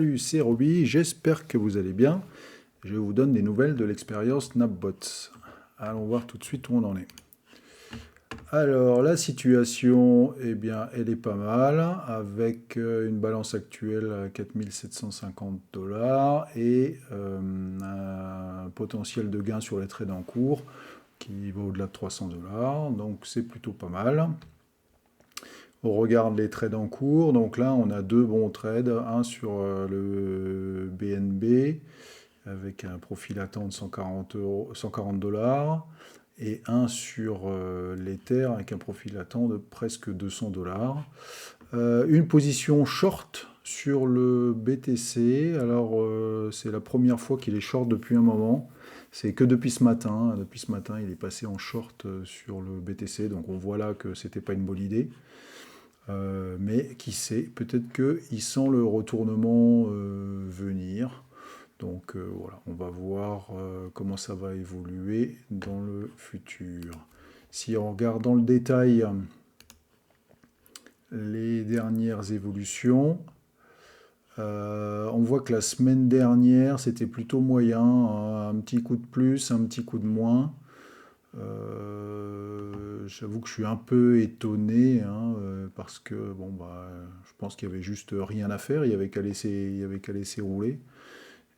Salut, c'est Roby, j'espère que vous allez bien. Je vous donne des nouvelles de l'expérience Snapbots. Allons voir tout de suite où on en est. Alors, la situation, eh bien, elle est pas mal, avec une balance actuelle à 4750 dollars et un potentiel de gain sur les trades en cours qui va au-delà de 300 dollars. Donc, c'est plutôt pas mal. On regarde les trades en cours. Donc là, on a deux bons trades. Un sur le BNB avec un profil latent de 140 dollars et un sur l'Ether avec un profil latent de presque 200 dollars. Une position short sur le BTC. Alors, c'est la première fois qu'il est short depuis un moment. C'est que depuis ce matin. Depuis ce matin, il est passé en short sur le BTC. Donc, on voit là que c'était pas une bonne idée. Mais qui sait, peut-être qu'il sent le retournement venir. Donc voilà, on va voir comment ça va évoluer dans le futur. Si on regarde dans le détail les dernières évolutions, on voit que la semaine dernière, c'était plutôt moyen, hein, un petit coup de plus, un petit coup de moins. J'avoue que je suis un peu étonné, hein, parce que bon, bah, je pense qu'il y avait juste rien à faire, il y avait qu'à laisser rouler.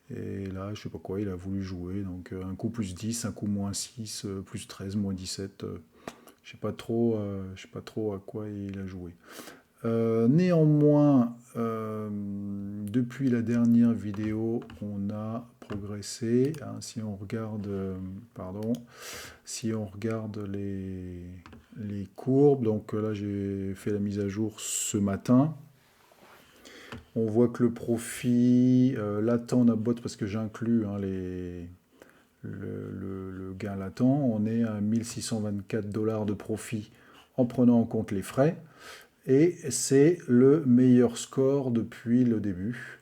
Et là, je sais pas quoi, il a voulu jouer. Donc un coup plus 10, un coup moins 6, plus 13, moins 17. Je sais pas trop à quoi il a joué. Néanmoins, depuis la dernière vidéo, on a progressé, hein. Si on regarde, si on regarde les courbes, donc là j'ai fait la mise à jour ce matin. On voit que le profit latent Nabbot, parce que j'inclus, hein, le gain latent, on est à 1624 dollars de profit en prenant en compte les frais. Et c'est le meilleur score depuis le début.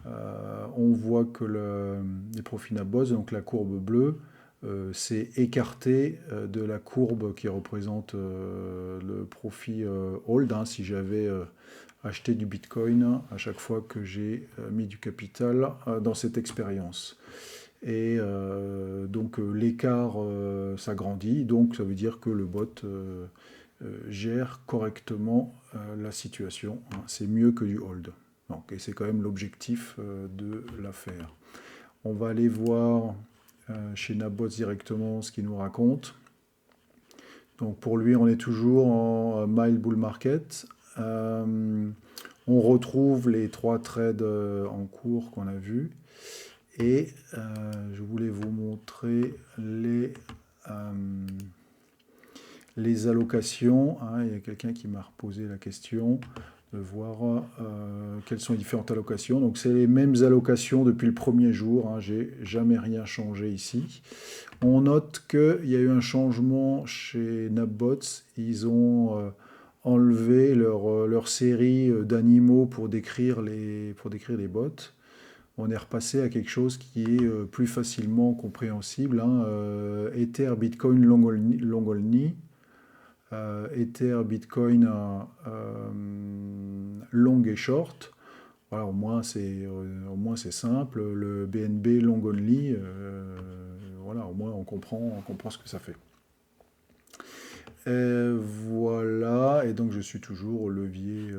On voit que les profits Nabbot, donc la courbe bleue, s'est écarté de la courbe qui représente le profit hold, hein, si j'avais acheté du Bitcoin à chaque fois que j'ai mis du capital dans cette expérience. Et donc l'écart s'agrandit, donc ça veut dire que le bot gère correctement la situation, hein. C'est mieux que du hold. Donc, et c'est quand même l'objectif de l'affaire. On va aller voir chez Nabbot directement ce qu'il nous raconte. Donc pour lui, on est toujours en mild bull market. On retrouve les trois trades en cours qu'on a vus. Et je voulais vous montrer les allocations, hein. Il y a quelqu'un qui m'a reposé la question de voir quelles sont les différentes allocations. Donc c'est les mêmes allocations depuis le premier jour, hein. J'ai jamais rien changé ici. On note qu'il y a eu un changement chez Nabbot. Ils ont enlevé leur série d'animaux pour décrire les bots. On est repassé à quelque chose qui est plus facilement compréhensible, hein. Ether, Bitcoin, long only. Ether, Bitcoin, long et short. Voilà, au moins c'est simple. Le BNB long only, voilà, au moins on comprend ce que ça fait. Et voilà, et donc je suis toujours au levier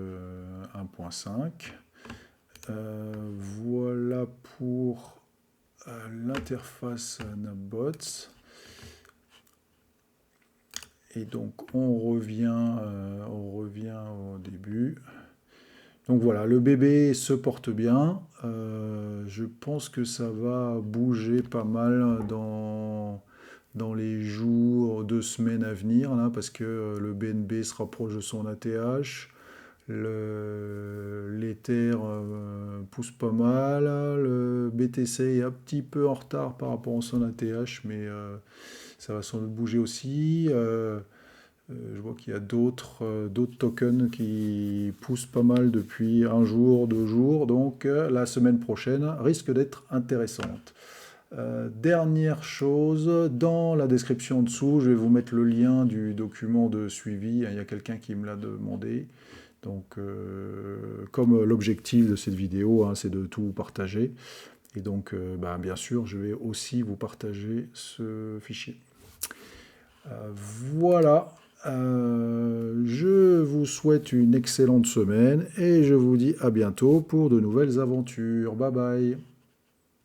1.5. Voilà pour l'interface Nabbot. Et donc on revient au début. Donc voilà, le bébé se porte bien. Je pense que ça va bouger pas mal dans les jours, 2 semaines à venir, là, parce que le BNB se rapproche de son ATH. L'Ether pousse pas mal. Le BTC est un petit peu en retard par rapport à son ATH, mais ça va sans doute bouger aussi. Je vois qu'il y a d'autres tokens qui poussent pas mal depuis un jour, 2 jours. Donc la semaine prochaine risque d'être intéressante. Dernière chose, dans la description en dessous, je vais vous mettre le lien du document de suivi. Il y a quelqu'un qui me l'a demandé. Donc, comme l'objectif de cette vidéo, hein, c'est de tout partager. Et donc, bien sûr, je vais aussi vous partager ce fichier. Voilà. Je vous souhaite une excellente semaine et je vous dis à bientôt pour de nouvelles aventures. Bye bye.